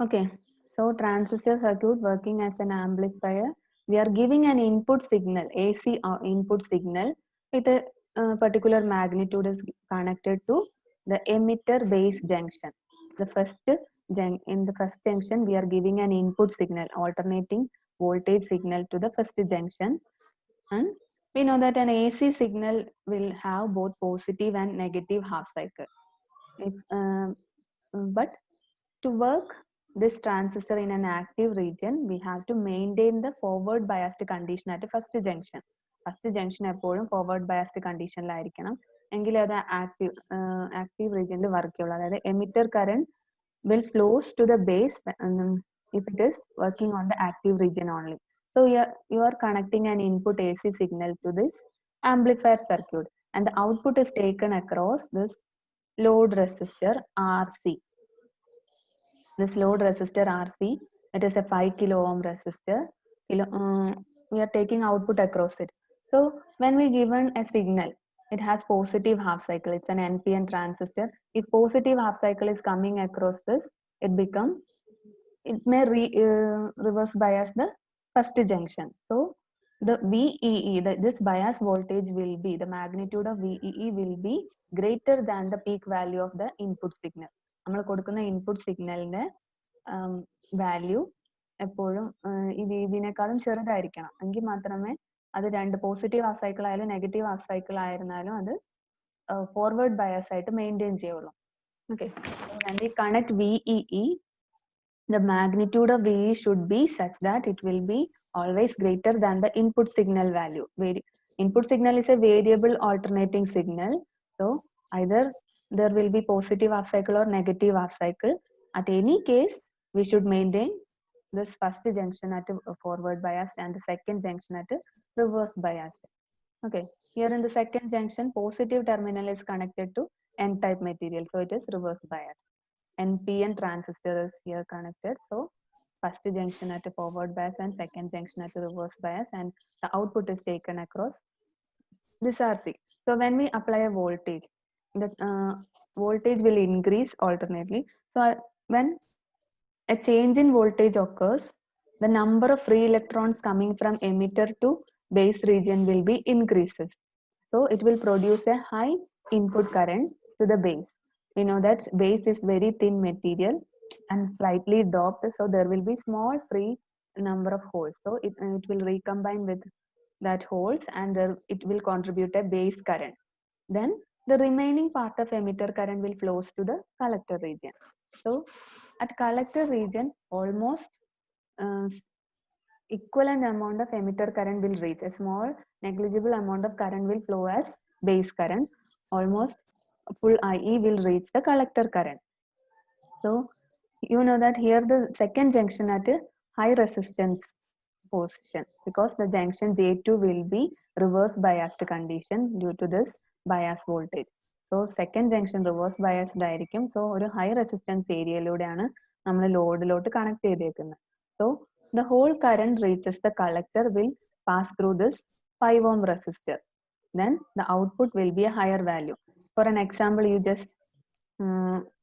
Okay, so transistor circuit working as an amplifier. We are giving an input signal, AC input signal with a particular magnitude is connected to the emitter base junction. The first in the first junction, we are giving an input signal, alternating voltage signal to the first junction, and we know that an AC signal will have both positive and negative half cycle. If, but to work this transistor in an active region, we have to maintain the forward biased condition at the first junction. First junction എപ്പോഴും forward biased condition ലായിരിക്കണം എങ്കിലേ അത് active region work ചെയ്യുള്ളൂ. അതായത് emitter current will flows to the base if it is working on the active region only. So you are connecting an input AC signal to this amplifier circuit, and the output is taken across this load resistor RC. This load resistor RC, it is a 5 kilo ohm resistor. We are taking output across it. So when we given a signal, it has positive half cycle. It's an NPN transistor. If positive half cycle is coming across this, it may reverse bias the first junction. So the VEE, this bias voltage will be, the magnitude of VEE will be greater than the peak value of the input signal. നമ്മൾ കൊടുക്കുന്ന input സിഗ്നലിന്റെ value എപ്പോഴും ഇതിനേക്കാളും ചെറുതായിരിക്കണം എങ്കിൽ മാത്രമേ അത് രണ്ട് പോസിറ്റീവ് ഹാഫ് സൈക്കിൾ ആയാലും നെഗറ്റീവ് ഹാഫ് സൈക്കിൾ ആയിരുന്നാലും അത് ഫോർവേഡ് ബയസ് ആയിട്ട് മെയിൻറ്റെയിൻ ചെയ്യുള്ളൂ. Okay, when we connect VEE, the magnitude of VE should be such that it will be always greater than the input signal value. Input signal is a variable alternating signal. So either there will be positive half cycle or negative half cycle. At any case, we should maintain this first junction at a forward bias and the second junction at a reverse bias. Okay, here in the second junction, positive terminal is connected to N-type material. So it is reverse bias. NPN transistor is here connected. So first junction at a forward bias and second junction at a reverse bias, and the output is taken across this RC. So when we apply a voltage, the voltage will increase alternately. So when a change in voltage occurs, the number of free electrons coming from emitter to base region will be increases. So it will produce a high input current to the base. We know that base is very thin material and slightly doped, so there will be small free number of holes. So it will recombine with that holes, and it will contribute a base current. Then the remaining part of emitter current will flows to the collector region. So at collector region, almost equivalent amount of emitter current will reach. A small negligible amount of current will flow as base current. Almost full IE will reach the collector current. So you know that here the second junction at a high resistance position, because the junction J2 will be reverse biased condition due to this bias voltage. So second junction reverse biased ആയിരിക്കും. So ഒരു high resistance ഏരിയയിലൂടെയാണ് നമ്മൾ ലോഡിലോട്ട് connect ചെയ്തേക്കുന്നത്. So the whole current reaches the collector will pass through this 5 ohm resistor. Then the output will be a higher value. For an example, you just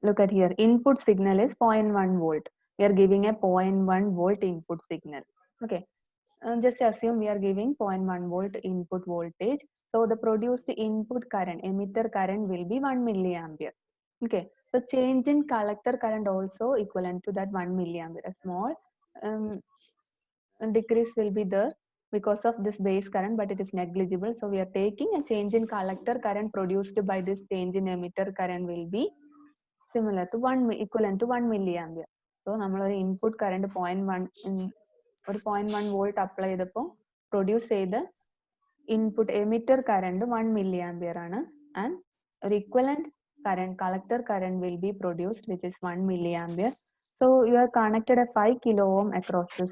look at here. Input signal is 0.1 volt. We are giving a 0.1 volt input signal. Okay. Just assume we are giving 0.1 volt input voltage. So the produced input current, emitter current will be 1 milliampere. Okay. So change in collector current also equivalent to that 1 milliampere. A small decrease will be there because of this base current, but it is negligible. So we are taking a change in collector current produced by this change in emitter current will be similar to equivalent to 1 milliampere. So നമ്മൾ ഒരു input current 0.1 volt apply ചെയ്തപ്പോൾ produce ചെയ്ത input emitter current 1 milliampere ആണ്, and ഒരു equivalent current collector current will be produced which is 1 milliampere. So you are connected a 5 kilo ohm across this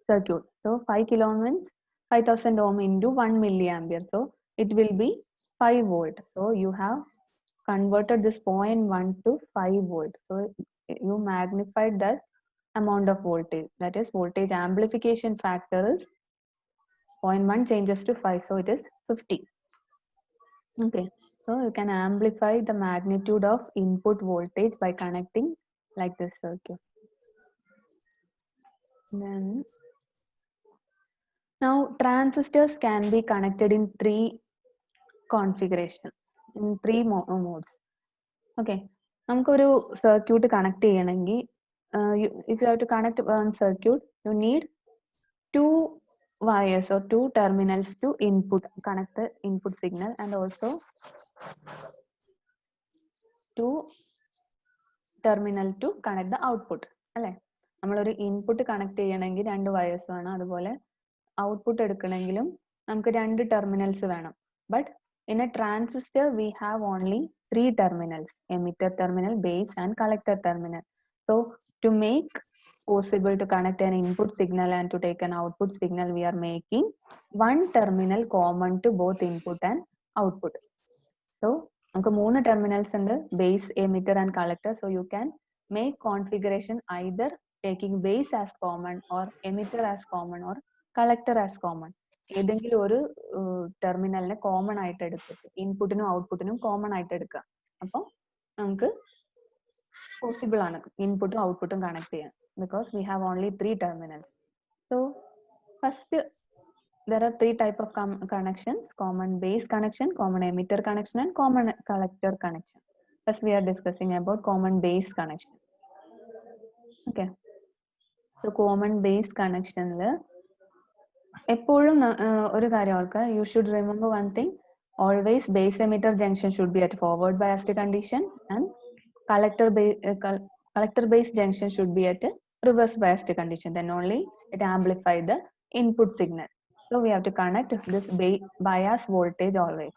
circuit. So 5 kilo ohm means 5000 ohm into 1 milliampere. So it will be 5 volt. So you have converted this 0.1 to 5 volt. So you magnified that amount of voltage. That is voltage amplification factor is 0.1 changes to 5. So it is 50. Okay, so you can amplify the magnitude of input voltage by connecting like this circuit. Then now transistors can be connected in three configuration, in three modes. Okay, നമുക്കൊരു circuit connect ചെയ്യണമെങ്കിൽ if you have to connect one circuit, you need two wires or two terminals to connect the input signal, and also two terminal to connect the output. അല്ലേ, നമ്മളൊരു input connect ചെയ്യണമെങ്കിൽ രണ്ട് wires വേണം, അതുപോലെ output എടുക്കണമെങ്കിലും നമുക്ക് രണ്ട് terminals വേണം. But in a transistor we have only three terminals: emitter terminal, base and collector terminal. So to make possible to connect an input signal and to take an output signal, we are making one terminal common to both input and output. So നമുക്ക് മൂന്ന് terminals ഉണ്ട്: base, emitter and collector. So you can make configuration either taking base as common or emitter as common or collector as common. ഏതെങ്കിലും ഒരു ടെർമിനലിനെ common ആയിട്ട് എടുത്തിട്ട് ഇൻപുട്ടിനും ഔട്ട്പുട്ടിനും common ആയിട്ട് എടുക്കുക. അപ്പം നമുക്ക് പോസിബിൾ ആണ് ഇൻപുട്ടും ഔട്ട്പുട്ടും കണക്ട് ചെയ്യാൻ, because we have only three terminals. So first there are three type of connections: common base connection, common emitter connection and common collector connection. First we are discussing about common base connection. Okay, so common base connection la എപ്പോഴും ഒരു കാര്യം ഓർക്കുക, you should remember one thing: always base emitter junction should be at forward biased condition and collector base junction should be at reverse biased condition. Then only it amplify the input signal. So we have to connect this bias voltage always.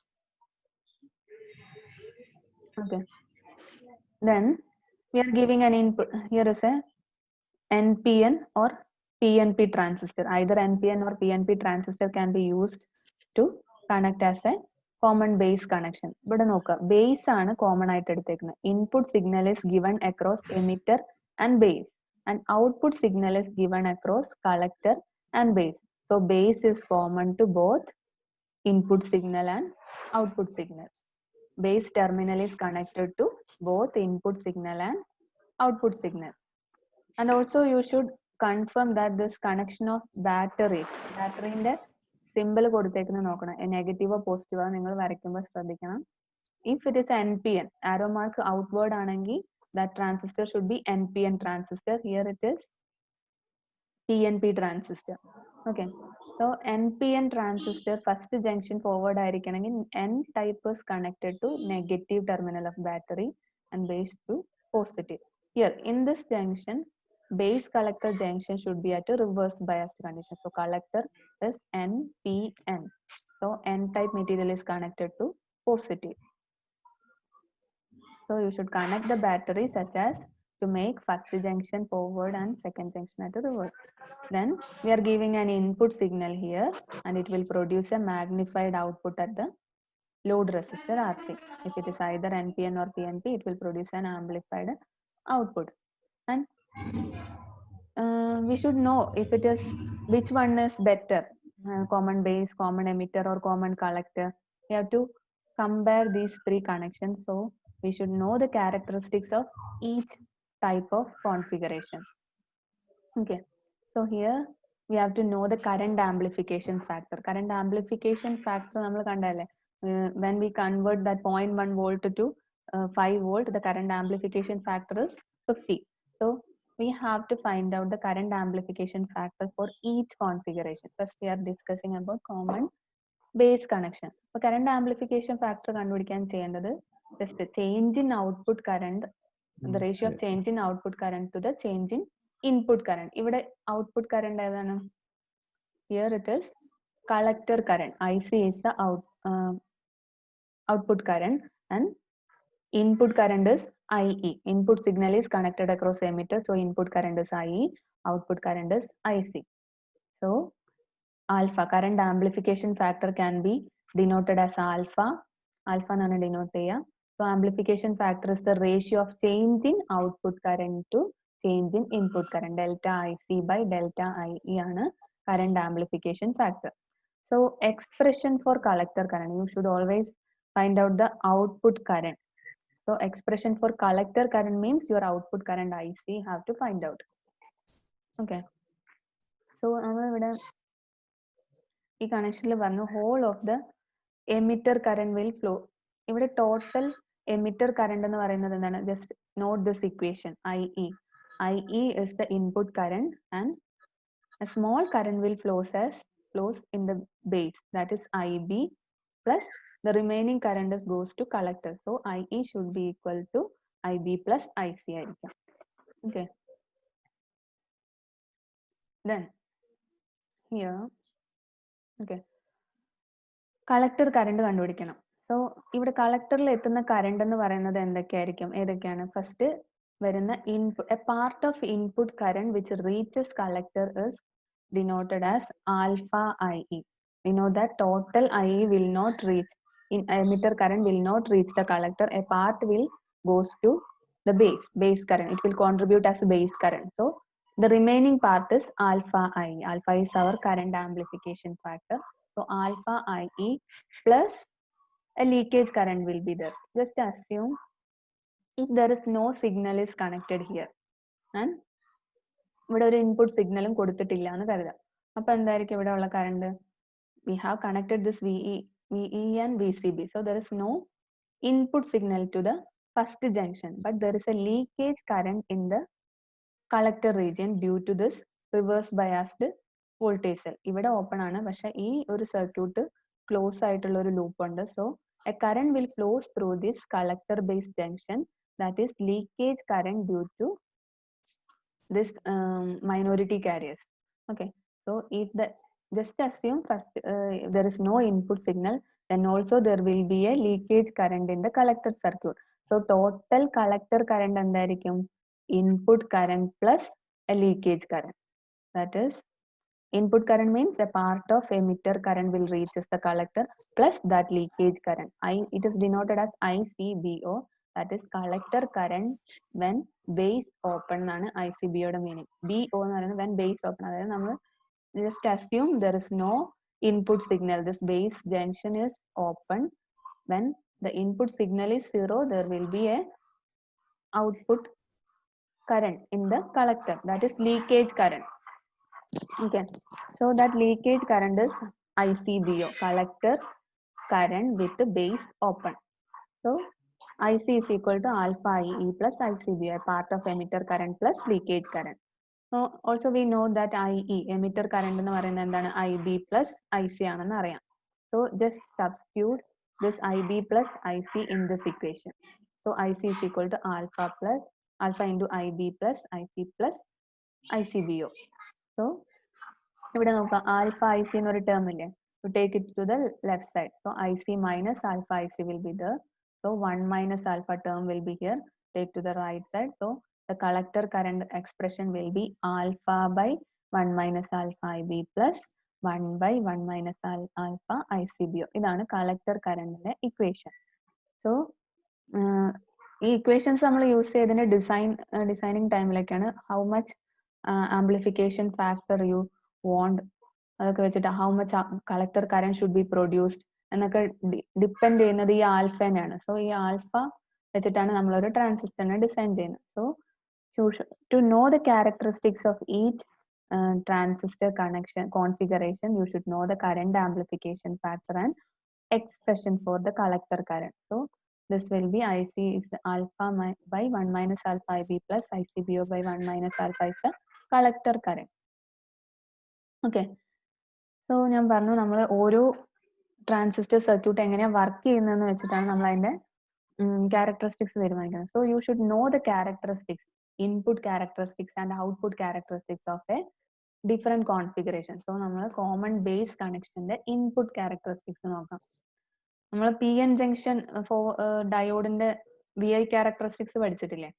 Okay, then we are giving an input. Here is a NPN or PNP transistor. Either NPN or PNP transistor can be used to connect as a common base connection. ഇവിടെ നോക്കുക, base ആണ് common ആയിട്ട് എടുത്തേക്കുന്നത്. Input signal is given across emitter and base, and output signal is given across collector and base. So base is common to both input signal and output signal. Base terminal is connected to both input signal and output signal. And also you should confirm that this connection of battery ന്റെ simple കൊടുത്തേക്കുന്ന നോക്കണം, നെഗറ്റീവോ പോസിറ്റീവോ നിങ്ങൾ വരയ്ക്കുമ്പോൾ ശ്രദ്ധിക്കണം. If it is NPN, arrow mark outward ആണെങ്കിൽ that transistor should be NPN transistor. Here it is PNP transistor. Okay, so NPN transistor first junction forward ആയിരിക്കണമെങ്കിൽ N type is connected to negative terminal of battery and base to positive. Here in this junction, base collector junction should be at a reverse bias condition. So collector is NPN. So N type material is connected to positive. So you should connect the battery such as to make first junction forward and second junction at a reverse. Then we are giving an input signal here, and it will produce a magnified output at the load resistor RC. If it is either NPN or PNP, it will produce an amplified output. And we should know if it is which one is better, common base, common emitter or common collector. We have to compare these three connections. So we should know the characteristics of each type of configuration. Okay, so here we have to know the current amplification factor. Current amplification factor നമ്മൾ കണ്ടല്ലേ, when we convert that 0.1 volt to 5 volt, the current amplification factor is 50. So we have to find out the current amplification factor for each configuration. First we are discussing about common base connection. So current amplification factor കണ്ടുപിടിക്കാൻ ചെയ്യേണ്ടത് just change in output current, the ratio of change in output current to the change in input current. ഇവിടെ output current ഏതാണ്? Here it is collector current. IC is the output current and input current is IE. Input signal is connected across emitter, so input current is IE, output current is IC. So alpha, current amplification factor can be denoted as alpha. Alpha nanu denote cheya. So amplification factor is the ratio of change in output current to change in input current. Delta IC by delta IE aanu current amplification factor. So expression for collector current, you should always find out the output current. So expression for collector current means your output current IC have to find out. Okay. So നമ്മൾ ഇവിടെ ഈ കണക്ഷനിൽ പറഞ്ഞു whole of the emitter current will flow. ഇവിടെ total emitter current എന്ന് പറയുന്നത് എന്താണ്? Just note this equation IE. IE is the input current and a small current will flows in the base, that is IB, plus the remaining current goes to collector. So IE should be equal to IB plus IC. Okay. Then here, okay, collector current കണ്ടുപിടിക്കണം. So ഇവിടെ കളക്ടറിൽ എത്തുന്ന current എന്ന് പറയുന്നത് ഏതൊക്കെയാണ്? First വരുന്ന input, a part of input current which reaches collector is denoted as alpha IE. We know that total IE will not reach, in emitter current will not reach the collector. A part will goes to the base current. It will contribute as a base current. So the remaining part is alpha IE. Alpha is our current amplification factor. So alpha IE plus a leakage current will be there. Just assume if there is no signal is connected here and ഇവിടെ ഒരു input സിഗ്നലും കൊടുത്തിട്ടില്ല എന്ന് കരുതാം. അപ്പൊ എന്തായിരിക്കും ഇവിടെ ഉള്ള current? We have connected this VE and VCB. So there is no input signal to the first junction, but there is a leakage current in the collector region due to this reverse biased voltage cell. ഇവിടെ open ആണ്, പക്ഷെ ഈ ഒരു circuit close ആയിട്ടുള്ള ഒരു loop ഉണ്ട്. So a current will flow through this collector base junction, that is leakage current due to this minority carriers. Okay, so if the just assume first there is no input signal, then also there will be a leakage current in the collector circuit. So total collector current എന്തായിരിക്കും? Input current plus a leakage current. That is, input current means a part of emitter current will reaches the collector plus that leakage current. It is denoted as ICBO. That is collector current when base open ആണ് ICBO യുടെ meaning. BO എന്ന് പറയുന്നത് when base open. അതായത് നമ്മൾ just assume there is no input signal. This base junction is open. When the input signal is 0, there will be a output current in the collector. That is leakage current. Okay, so that leakage current is ICBO, collector current with the base open. So IC is equal to alpha IE plus ICBO, a part of emitter current plus leakage current. So also we know that IE, emitter current എന്ന് പറയുന്നത് എന്താണ്? IB plus IC ആണെന്ന് അറിയാം. So just substitute this IB plus IC in this equation. So IC is equal to alpha into IB plus IC plus ICBO. So ഇവിടെ നോക്കാം, alpha IC എന്നൊരു term ഇല്ലേ? To take it to the left side. So IC minus alpha IC will be there. So 1 minus alpha term will be here. Take to the right side. So the collector current expression will be alpha by 1 minus alpha IB plus 1 by 1 minus alpha ICBO. ഇതാണ് collector currentന്റെ equation. So ഈ equations നമ്മൾ use ചെയ്തതിന്റെ designing ടൈമിലേക്കാണ് how much amplification factor you want, അതൊക്കെ വെച്ചിട്ട് how much collector current should be produced എന്നൊക്കെ depend ചെയ്യുന്നത് ഈ ആൽഫേനാണ്. So ഈ ആൽഫ വെച്ചിട്ടാണ് നമ്മളൊരു ട്രാൻസിസ്റ്ററിനെ ഡിസൈൻ ചെയ്യുന്നത്. So to know the characteristics of each transistor connection configuration, you should know the current amplification factor and expression for the collector current. So this will be IC is alpha by 1 minus alpha IB plus ICBO by 1 minus alpha is the collector current. Okay, so ഞാൻ പറഞ്ഞു നമ്മൾ ഓരോ transistor circuit എങ്ങനെയാണ് work ചെയ്യുന്നതെന്ന് വെച്ചിട്ടാണ് നമ്മൾ അതിന്റെ characteristics തീരുമാനിക്കുന്നത്. So you should know the characteristics, input characteristics and output characteristics of a different configuration. So നമ്മൾ കോമൺ ബേസ് കണക്ഷന്റെ ഇൻപുട്ട് ക്യാരക്ടറിസ്റ്റിക്സ് നോക്കാം. നമ്മൾ പി എൻ ജംഗ്ഷൻ ഡയോഡിന്റെ വി ഐ ക്യാരക്ടറിസ്റ്റിക്സ് പഠിച്ചിട്ടില്ലേ?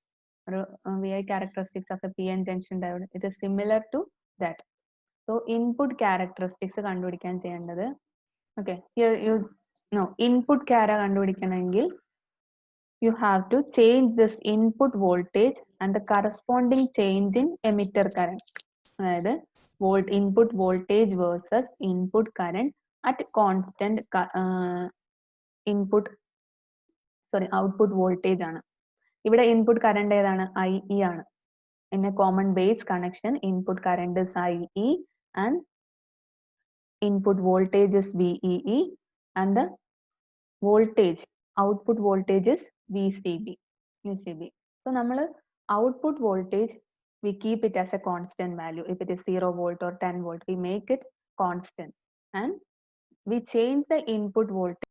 ഒരു V I characteristics of a P N junction diode, it is similar to that. So input characteristics കണ്ടുപിടിക്കാൻ ചെയ്യേണ്ടത്, okay, here you know input chara kandupidikkanengil you have to change this input voltage and the corresponding change in emitter current. അതായത് input voltage versus input current at constant input sorry output voltage ആണ്. ഇവിടെ input current ഏതാണ്? IE ആണ്. In a common base connection, input current is IE and input voltage is VEE and the voltage, output voltage is VCB. So നമ്മൾ output voltage, we keep it as a constant value. If it is 0 volt or 10 volt, we make it constant and we change the input voltage